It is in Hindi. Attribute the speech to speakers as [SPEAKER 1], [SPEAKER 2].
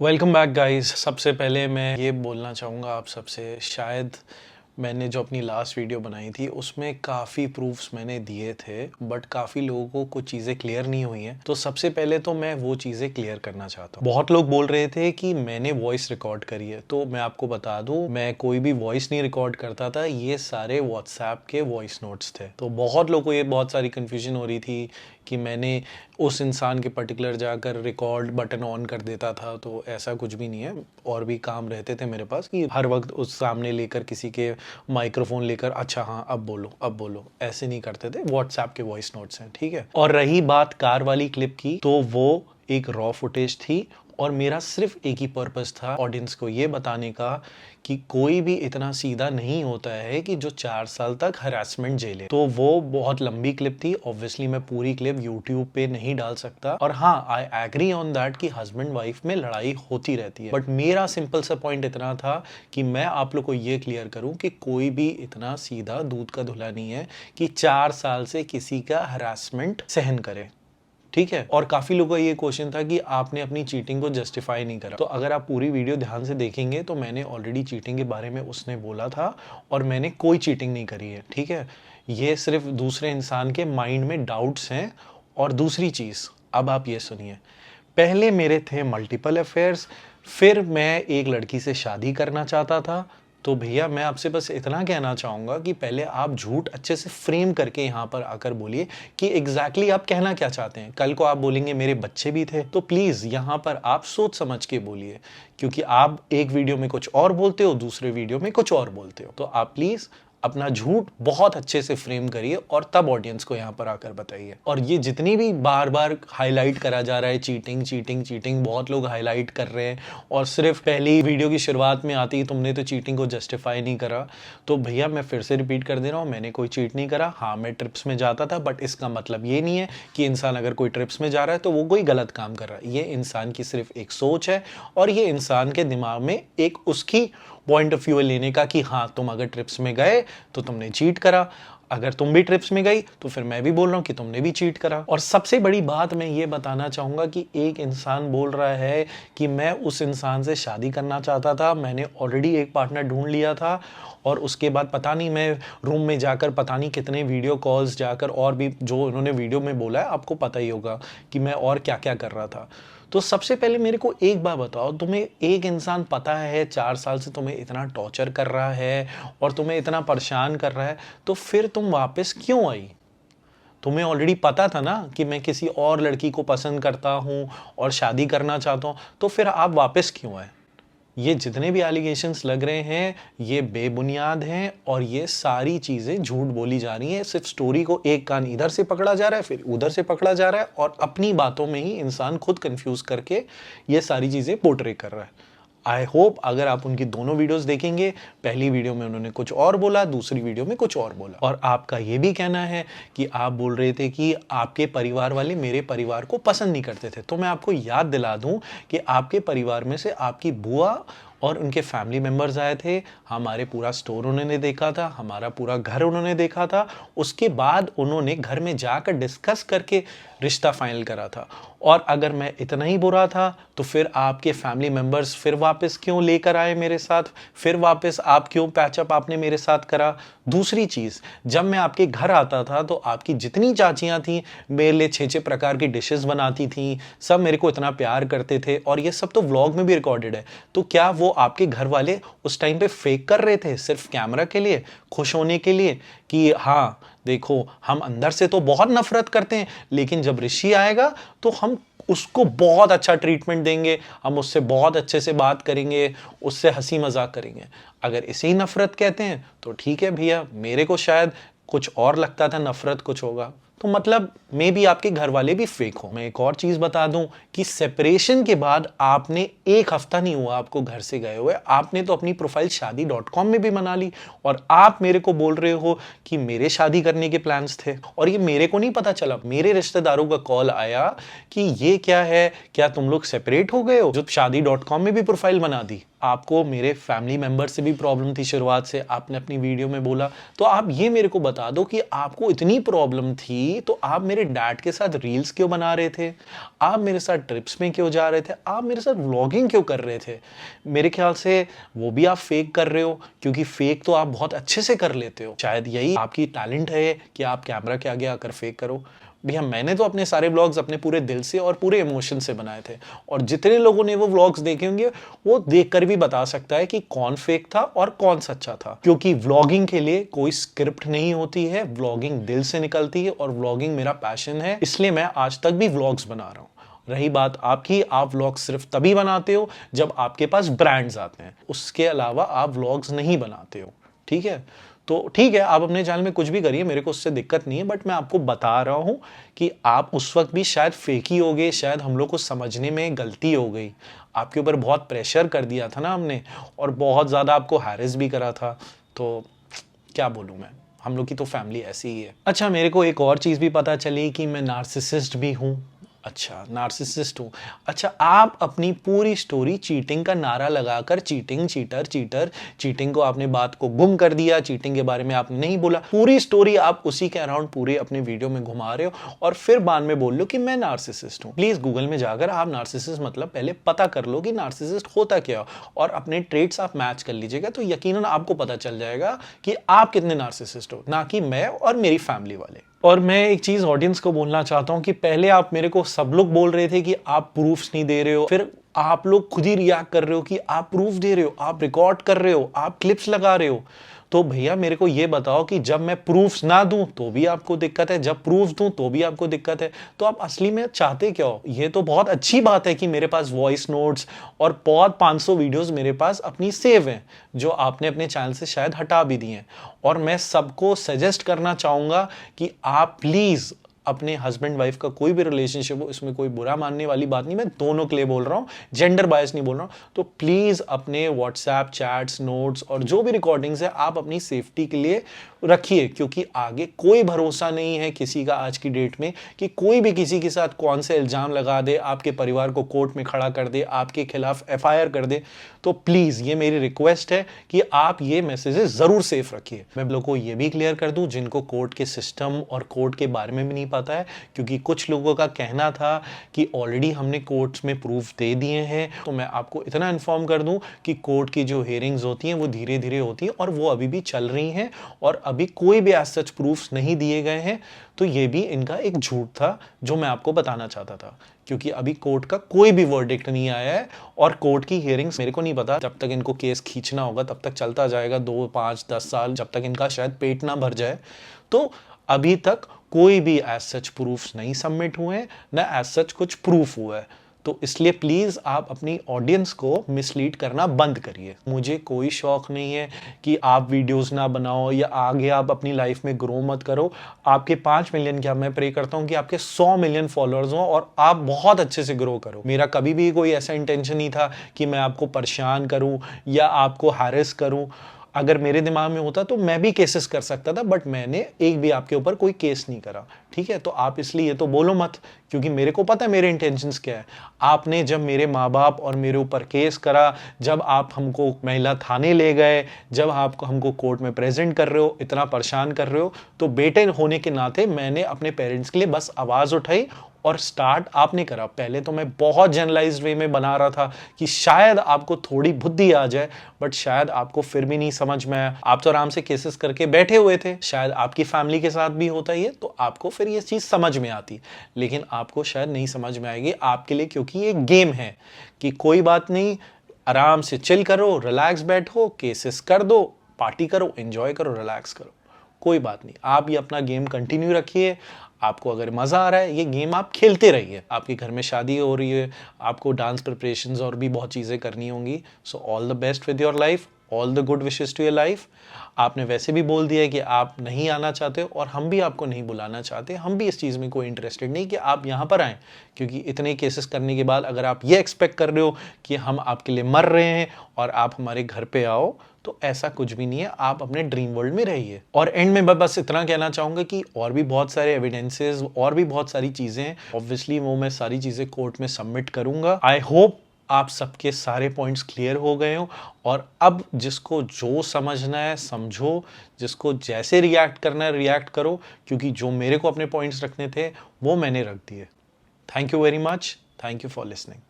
[SPEAKER 1] Welcome back guys. सबसे पहले मैं ये बोलना चाहूँगा आप सबसे, शायद मैंने जो अपनी लास्ट वीडियो बनाई थी उसमें काफ़ी प्रूफ्स मैंने दिए थे, बट काफ़ी लोगों को कुछ चीज़ें क्लियर नहीं हुई हैं। तो सबसे पहले तो मैं वो चीज़ें क्लियर करना चाहता हूँ। बहुत लोग बोल रहे थे कि मैंने वॉइस रिकॉर्ड करी है, तो मैं आपको बता दूँ मैं कोई भी वॉइस नहीं रिकॉर्ड करता था। ये सारे व्हाट्सएप के वॉइस नोट्स थे। तो बहुत लोगों को ये बहुत सारी कन्फ्यूजन हो रही थी कि मैंने उस इंसान के पर्टिकुलर जाकर रिकॉर्ड बटन ऑन कर देता था। तो ऐसा कुछ भी नहीं है, और भी काम रहते थे मेरे पास कि हर वक्त उस सामने लेकर किसी के माइक्रोफोन लेकर अच्छा हाँ अब बोलो ऐसे नहीं करते थे। व्हाट्सएप के वॉइस नोट्स हैं, ठीक है। और रही बात कार वाली क्लिप की, तो वो एक रॉ फुटेज थी और मेरा सिर्फ एक ही पर्पस था ऑडियंस को ये बताने का कि कोई भी इतना सीधा नहीं होता है कि जो 4 साल तक हरासमेंट झेले। तो वो बहुत लंबी क्लिप थी, ऑब्वियसली मैं पूरी क्लिप यूट्यूब पे नहीं डाल सकता। और हाँ, आई एग्री ऑन दैट कि हस्बैंड वाइफ में लड़ाई होती रहती है, बट मेरा सिंपल सा पॉइंट इतना था कि मैं आप लोग को ये क्लियर करूं कि कोई भी इतना सीधा दूध का धुला नहीं है कि 4 साल से किसी का हरासमेंट सहन करे, ठीक है। और काफी लोगों का ये क्वेश्चन था कि आपने अपनी चीटिंग को जस्टिफाई नहीं करा। तो अगर आप पूरी वीडियो ध्यान से देखेंगे तो मैंने ऑलरेडी चीटिंग के बारे में उसने बोला था और मैंने कोई चीटिंग नहीं करी है, ठीक है। ये सिर्फ दूसरे इंसान के माइंड में डाउट्स हैं। और दूसरी चीज, अब आप ये सुनिए, पहले मेरे थे मल्टीपल अफेयर्स, फिर मैं एक लड़की से शादी करना चाहता था। तो भैया मैं आपसे बस इतना कहना चाहूँगा कि पहले आप झूठ अच्छे से फ्रेम करके यहाँ पर आकर बोलिए कि एग्जैक्टली आप कहना क्या चाहते हैं। कल को आप बोलेंगे मेरे बच्चे भी थे, तो प्लीज़ यहाँ पर आप सोच समझ के बोलिए, क्योंकि आप एक वीडियो में कुछ और बोलते हो, दूसरे वीडियो में कुछ और बोलते हो। तो आप प्लीज़ अपना झूठ बहुत अच्छे से फ्रेम करिए और तब ऑडियंस को यहाँ पर आकर बताइए। और ये जितनी भी बार बार हाईलाइट करा जा रहा है चीटिंग चीटिंग चीटिंग, बहुत लोग हाईलाइट कर रहे हैं और सिर्फ पहली वीडियो की शुरुआत में आती तुमने तो चीटिंग को जस्टिफाई नहीं करा। तो भैया मैं फिर से रिपीट कर दे रहा हूँ, मैंने कोई चीट नहीं करा। हाँ, मैं ट्रिप्स में जाता था, बट इसका मतलब ये नहीं है कि इंसान अगर कोई ट्रिप्स में जा रहा है तो वो कोई गलत काम कर रहा है। ये इंसान की सिर्फ एक सोच है और ये इंसान के दिमाग में एक उसकी पॉइंट ऑफ व्यू लेने का कि हाँ तुम अगर ट्रिप्स में गए तो तुमने चीट करा, अगर तुम भी ट्रिप्स में गई तो फिर मैं भी बोल रहा हूँ कि तुमने भी चीट करा। और सबसे बड़ी बात मैं ये बताना चाहूँगा कि एक इंसान बोल रहा है कि मैं उस इंसान से शादी करना चाहता था, मैंने ऑलरेडी एक पार्टनर ढूंढ लिया था और उसके बाद पता नहीं मैं रूम में जाकर पता नहीं कितने वीडियो कॉल्स जाकर और भी जो उन्होंने वीडियो में बोला है आपको पता ही होगा कि मैं और क्या क्या कर रहा था। तो सबसे पहले मेरे को एक बात बताओ, तुम्हें एक इंसान पता है 4 साल से तुम्हें इतना टॉर्चर कर रहा है और तुम्हें इतना परेशान कर रहा है, तो फिर तुम वापस क्यों आई? तुम्हें ऑलरेडी पता था ना कि मैं किसी और लड़की को पसंद करता हूं और शादी करना चाहता हूं, तो फिर आप वापस क्यों आए? ये जितने भी एलिगेशंस लग रहे हैं ये बेबुनियाद हैं और ये सारी चीजें झूठ बोली जा रही हैं। सिर्फ स्टोरी को एक कान इधर से पकड़ा जा रहा है फिर उधर से पकड़ा जा रहा है और अपनी बातों में ही इंसान खुद कंफ्यूज करके ये सारी चीजें पोर्ट्रे कर रहा है। आई होप अगर आप उनकी दोनों वीडियोस देखेंगे, पहली वीडियो में उन्होंने कुछ और बोला, दूसरी वीडियो में कुछ और बोला। और आपका ये भी कहना है कि आप बोल रहे थे कि आपके परिवार वाले मेरे परिवार को पसंद नहीं करते थे। तो मैं आपको याद दिला दूं कि आपके परिवार में से आपकी बुआ और उनके फैमिली मेंबर्स आए थे। हमारे पूरा स्टोर उन्होंने देखा था, हमारा पूरा घर उन्होंने देखा था। उसके बाद उन्होंने घर में जाकर डिस्कस करके रिश्ता फाइनल करा था। और अगर मैं इतना ही बुरा था तो फिर आपके फैमिली मेंबर्स फिर वापस क्यों लेकर आए मेरे साथ, फिर वापस आप क्यों पैचअप आपने मेरे साथ करा? दूसरी चीज, जब मैं आपके घर आता था तो आपकी जितनी चाचियां थी मेरे लिए 6-6 प्रकार की डिशेस बनाती थी, सब मेरे को इतना प्यार करते थे और ये सब तो व्लॉग में भी रिकॉर्डेड है। तो क्या वो आपके घर वाले उस टाइम पे फेक कर रहे थे सिर्फ कैमरा के लिए, खुश होने के लिए कि हाँ देखो हम अंदर से तो बहुत नफरत करते हैं लेकिन जब ऋषि आएगा तो हम उसको बहुत अच्छा ट्रीटमेंट देंगे, हम उससे बहुत अच्छे से बात करेंगे, उससे हंसी मजाक करेंगे? अगर इसे ही नफरत कहते हैं तो ठीक है भैया, मेरे को शायद कुछ और लगता था नफरत कुछ होगा। तो मतलब मे बी आपके घर वाले भी फेक हो। मैं एक और चीज बता दूं कि सेपरेशन के बाद आपने एक हफ्ता नहीं हुआ आपको घर से गए हुए, आपने तो अपनी प्रोफाइल शादी.com में भी बना ली और आप मेरे को बोल रहे हो कि मेरे शादी करने के प्लान्स थे। और ये मेरे को नहीं पता चला, मेरे रिश्तेदारों का कॉल आया कि ये क्या है, क्या तुम लोग सेपरेट हो गए हो, जो शादी.com में भी प्रोफाइल बना दी। आपको मेरे फैमिली मेंबर से भी प्रॉब्लम थी शुरुआत से, आपने अपनी वीडियो में बोला। तो आप ये मेरे को बता दो कि आपको इतनी प्रॉब्लम थी तो आप मेरे डैड के साथ रील्स क्यों बना रहे थे, आप मेरे साथ ट्रिप्स में क्यों जा रहे थे, आप मेरे साथ व्लॉगिंग क्यों कर रहे थे। मेरे ख्याल से वो भी आप फेक कर रहे हो, क्योंकि फेक तो आप बहुत अच्छे से कर लेते हो। शायद यही आपकी टैलेंट है कि आप कैमरा के आगे आकर फेक करो। भैया मैंने तो अपने सारे व्लॉग्स अपने पूरे दिल से और पूरे इमोशन से बनाए थे, और जितने लोगों ने वो व्लॉग्स देखे होंगे वो देखकर भी बता सकता है कि कौन फेक था और कौन सच्चा था। क्योंकि व्लॉगिंग के लिए कोई स्क्रिप्ट नहीं होती है, व्लॉगिंग दिल से निकलती है, और व्लॉगिंग मेरा पैशन है, इसलिए मैं आज तक भी व्लॉग्स बना रहा हूँ। रही बात आपकी, आप व्लॉग्स सिर्फ तभी बनाते हो जब आपके पास ब्रांड्स आते हैं, उसके अलावा आप व्लॉग्स नहीं बनाते हो। ठीक है, तो ठीक है, आप अपने चैनल में कुछ भी करिए, मेरे को उससे दिक्कत नहीं है, बट मैं आपको बता रहा हूं कि आप उस वक्त भी शायद फेक ही हो गए, शायद हम लोग को समझने में गलती हो गई, आपके ऊपर बहुत प्रेशर कर दिया था ना हमने, और बहुत ज़्यादा आपको हैरेस भी करा था। तो क्या बोलूँ मैं, हम लोग की तो फैमिली ऐसी ही है। अच्छा, मेरे को एक और चीज़ भी पता चली कि मैं नार्सिसिस्ट भी हूँ। अच्छा, नार्सिसिस्ट हूँ। अच्छा, आप अपनी पूरी स्टोरी चीटिंग का नारा लगाकर चीटिंग, चीटर, चीटर, चीटिंग को आपने बात को गुम कर दिया, चीटिंग के बारे में आपने नहीं बोला, पूरी स्टोरी आप उसी के अराउंड पूरे अपने वीडियो में घुमा रहे हो, और फिर बाद में बोल लो कि मैं नार्सिसिस्ट हूँ। प्लीज गूगल में जाकर आप नार्सिसिस्ट मतलब पहले पता कर लो कि नार्सिसिस्ट होता क्या, और अपने ट्रेट्स आप मैच कर लीजिएगा, तो यकीनन आपको पता चल जाएगा कि आप कितने नार्सिसिस्ट हो, ना कि मैं और मेरी फैमिली वाले। और मैं एक चीज ऑडियंस को बोलना चाहता हूं कि पहले आप मेरे को सब लोग बोल रहे थे कि आप प्रूफ्स नहीं दे रहे हो, फिर आप लोग खुद ही रिएक्ट कर रहे हो कि आप प्रूफ दे रहे हो, आप रिकॉर्ड कर रहे हो, आप क्लिप्स लगा रहे हो। तो भैया मेरे को ये बताओ कि जब मैं प्रूफ्स ना दूं तो भी आपको दिक्कत है, जब प्रूफ दूं तो भी आपको दिक्कत है, तो आप असली में चाहते क्या हो। ये तो बहुत अच्छी बात है कि मेरे पास वॉइस नोट्स और बहुत 500 वीडियोस मेरे पास अपनी सेव हैं, जो आपने अपने चैनल से शायद हटा भी दिए हैं। और मैं सबको सजेस्ट करना चाहूंगा कि आप प्लीज अपने हस्बैंड वाइफ का कोई भी रिलेशनशिप हो, इसमें कोई बुरा मानने वाली बात नहीं, मैं दोनों के लिए बोल रहा हूं, जेंडर बायस नहीं बोल रहा हूं। तो प्लीज अपने व्हाट्सएप चैट्स, नोट्स और जो भी रिकॉर्डिंग्स है आप अपनी सेफ्टी के लिए रखिए, क्योंकि आगे कोई भरोसा नहीं है किसी का आज की डेट में, कि कोई भी किसी के साथ कौन से इल्जाम लगा दे, आपके परिवार को कोर्ट में खड़ा कर दे, आपके खिलाफ एफआईआर कर दे। तो प्लीज ये मेरी रिक्वेस्ट है कि आप ये मैसेजेस जरूर सेफ रखिए। मैं लोगों को ये भी क्लियर कर दूं जिनको कोर्ट के सिस्टम और कोर्ट के बारे में भी नहीं पता है, क्योंकि कुछ लोगों का कहना था कि ऑलरेडी हमने कोर्ट्स में प्रूफ दे दिए हैं। तो मैं आपको इतना इन्फॉर्म कर दूं कि कोर्ट की जो हियरिंग्स होती हैं वो धीरे धीरे होती हैं, और वो अभी भी चल रही हैं, और अभी कोई भी एज सच प्रूफ्स नहीं दिए गए हैं। तो ये भी इनका एक झूठ था जो मैं आपको बताना चाहता था, क्योंकि अभी कोर्ट का कोई भी वर्डिक्ट नहीं आया है, और कोर्ट की हियरिंग्स मेरे को नहीं पता, जब तक इनको केस खींचना होगा तब तक चलता जाएगा, 2, 5, 10 साल, जब तक इनका शायद पेट ना भर जाए। तो अभी तक कोई भी एज सच प्रूफ्स नहीं सबमिट हुए हैं, ना एज सच कुछ प्रूफ हुआ है। तो इसलिए प्लीज आप अपनी ऑडियंस को मिसलीड करना बंद करिए। मुझे कोई शौक नहीं है कि आप वीडियोस ना बनाओ या आगे आप अपनी लाइफ में ग्रो मत करो। आपके 5 मिलियन, क्या मैं प्रे करता हूं कि आपके 100 मिलियन फॉलोअर्स हों और आप बहुत अच्छे से ग्रो करो। मेरा कभी भी कोई ऐसा इंटेंशन नहीं था कि मैं आपको परेशान करूं या आपको हैरेस करूं। अगर मेरे दिमाग में होता तो मैं भी केसेस कर सकता था, बट मैंने एक भी आपके ऊपर कोई केस नहीं करा। ठीक है, तो आप इसलिए ये तो बोलो मत, क्योंकि मेरे को पता है मेरे इंटेंशंस क्या है। आपने जब मेरे माँ बाप और मेरे ऊपर केस करा, जब आप हमको महिला थाने ले गए, जब आप हमको कोर्ट में प्रेजेंट कर रहे हो, इतना परेशान कर रहे हो, तो बेटे होने के नाते मैंने अपने पेरेंट्स के लिए बस आवाज़ उठाई, और स्टार्ट आपने करा। पहले तो मैं बहुत जनरलाइज्ड वे में बना रहा था कि शायद आपको थोड़ी बुद्धि आ जाए, बट शायद आपको फिर भी नहीं समझ में आया। आप तो आराम से केसेस करके बैठे हुए थे, शायद आपकी फैमिली के साथ भी होता ही है, तो आपको फिर ये चीज़ समझ में आती, लेकिन आपको शायद नहीं समझ में आएगी आपके लिए, क्योंकि ये गेम है कि कोई बात नहीं, आराम से चिल करो, रिलैक्स बैठो, केसेस कर दो, पार्टी करो, एंजॉय करो, रिलैक्स करो, कोई बात नहीं। आप ये अपना गेम कंटिन्यू रखिए। आपको अगर मज़ा आ रहा है, ये गेम आप खेलते रहिए। आपके घर में शादी हो रही है, आपको डांस प्रिपरेशंस और भी बहुत चीज़ें करनी होंगी। So all the best with your life, all the good wishes to your life. आपने वैसे भी बोल दिया है कि आप नहीं आना चाहते, और हम भी आपको नहीं बुलाना चाहते। हम भी इस चीज़ में कोई इंटरेस्टेड नहीं कि आप यहाँ पर आएँ, क्योंकि इतने केसेस करने के बाद अगर आप ये एक्सपेक्ट कर रहे हो कि हम आपके लिए मर रहे हैं और आप हमारे घर पे आओ, तो ऐसा कुछ भी नहीं है। आप अपने ड्रीम वर्ल्ड में रहिए। और एंड में बस इतना कहना चाहूँगा कि और भी बहुत सारे एविडेंसेस और भी बहुत सारी चीज़ें हैं, ऑब्वियसली वो मैं सारी चीज़ें कोर्ट में सबमिट करूँगा। आई होप आप सबके सारे पॉइंट्स क्लियर हो गए हों और अब जिसको जो समझना है समझो, जिसको जैसे रिएक्ट करना है रिएक्ट करो, क्योंकि जो मेरे को अपने पॉइंट्स रखने थे वो मैंने रख दिए। Thank you very much. Thank you for listening.